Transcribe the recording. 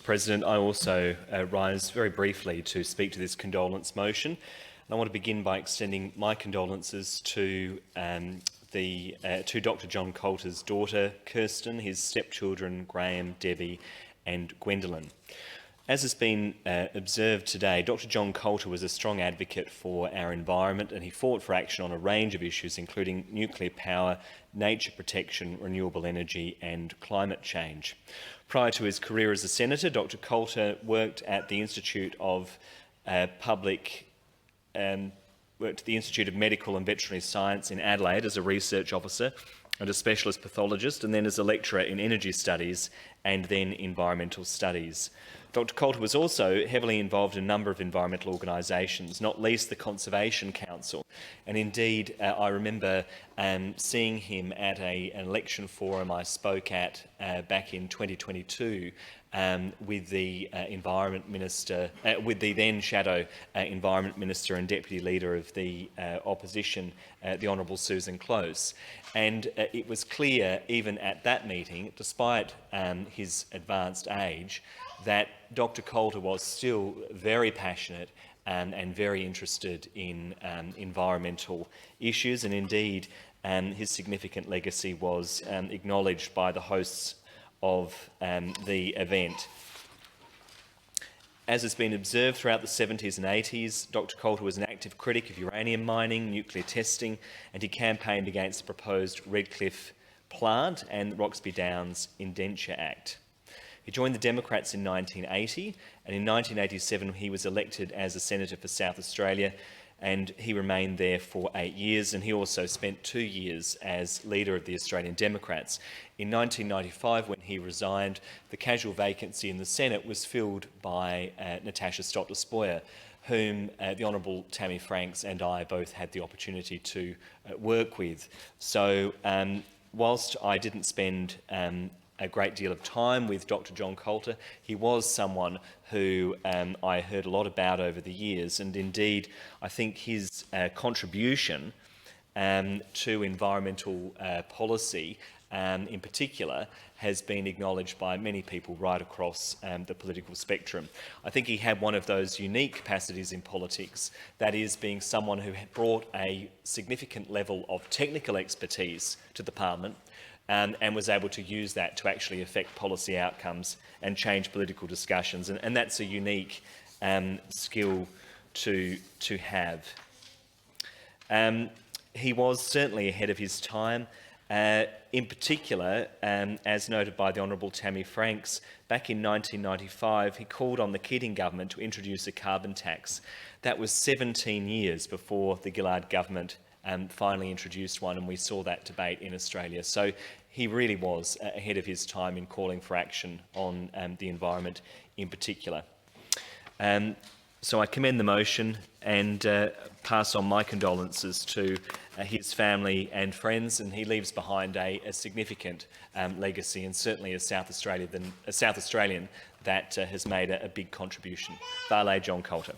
President, I also rise very briefly to speak to this condolence motion. And I want to begin by extending my condolences to Dr John Coulter's daughter, Kirsten, his stepchildren, Graham, Debbie and Gwendolyn. As has been observed today, Dr John Coulter was a strong advocate for our environment, and he fought for action on a range of issues including nuclear power, nature protection, renewable energy and climate change. Prior to his career as a senator, Dr Coulter worked at the Institute of Medical and Veterinary Science in Adelaide as a research officer and a specialist pathologist, and then as a lecturer in energy studies and then environmental studies. Dr Coulter was also heavily involved in a number of environmental organisations, not least the Conservation Council. And indeed, I remember seeing him at an election forum I spoke at back in 2022 with the Environment Minister, with the then Shadow Environment Minister and Deputy Leader of the Opposition, the Honourable Susan Close. And it was clear, even at that meeting, despite his advanced age, that Dr Coulter was still very passionate and very interested in environmental issues, and indeed his significant legacy was acknowledged by the hosts of the event. As has been observed throughout the 70s and 80s, Dr Coulter was an active critic of uranium mining, nuclear testing, and he campaigned against the proposed Redcliffe plant and the Roxby Downs Indenture Act. He joined the Democrats in 1980, and in 1987 he was elected as a senator for South Australia, and he remained there for 8 years, and he also spent 2 years as leader of the Australian Democrats. In 1995, when he resigned, the casual vacancy in the Senate was filled by Natasha Stott-Despoja, whom the Honourable Tammy Franks and I both had the opportunity to work with. So whilst I didn't spend a great deal of time with Dr John Coulter, he was someone who I heard a lot about over the years, and indeed I think his contribution to environmental policy in particular has been acknowledged by many people right across the political spectrum. I think he had one of those unique capacities in politics, that is, being someone who had brought a significant level of technical expertise to the parliament, and was able to use that to actually affect policy outcomes and change political discussions. And that's a unique skill to have. He was certainly ahead of his time. In particular, as noted by the Honourable Tammy Franks, back in 1995, he called on the Keating government to introduce a carbon tax. That was 17 years before the Gillard government finally introduced one, and we saw that debate in Australia. So he really was ahead of his time in calling for action on the environment in particular. So I commend the motion and pass on my condolences to his family and friends, and he leaves behind a significant legacy, and certainly a South Australian that has made a big contribution. Vale John Coulter.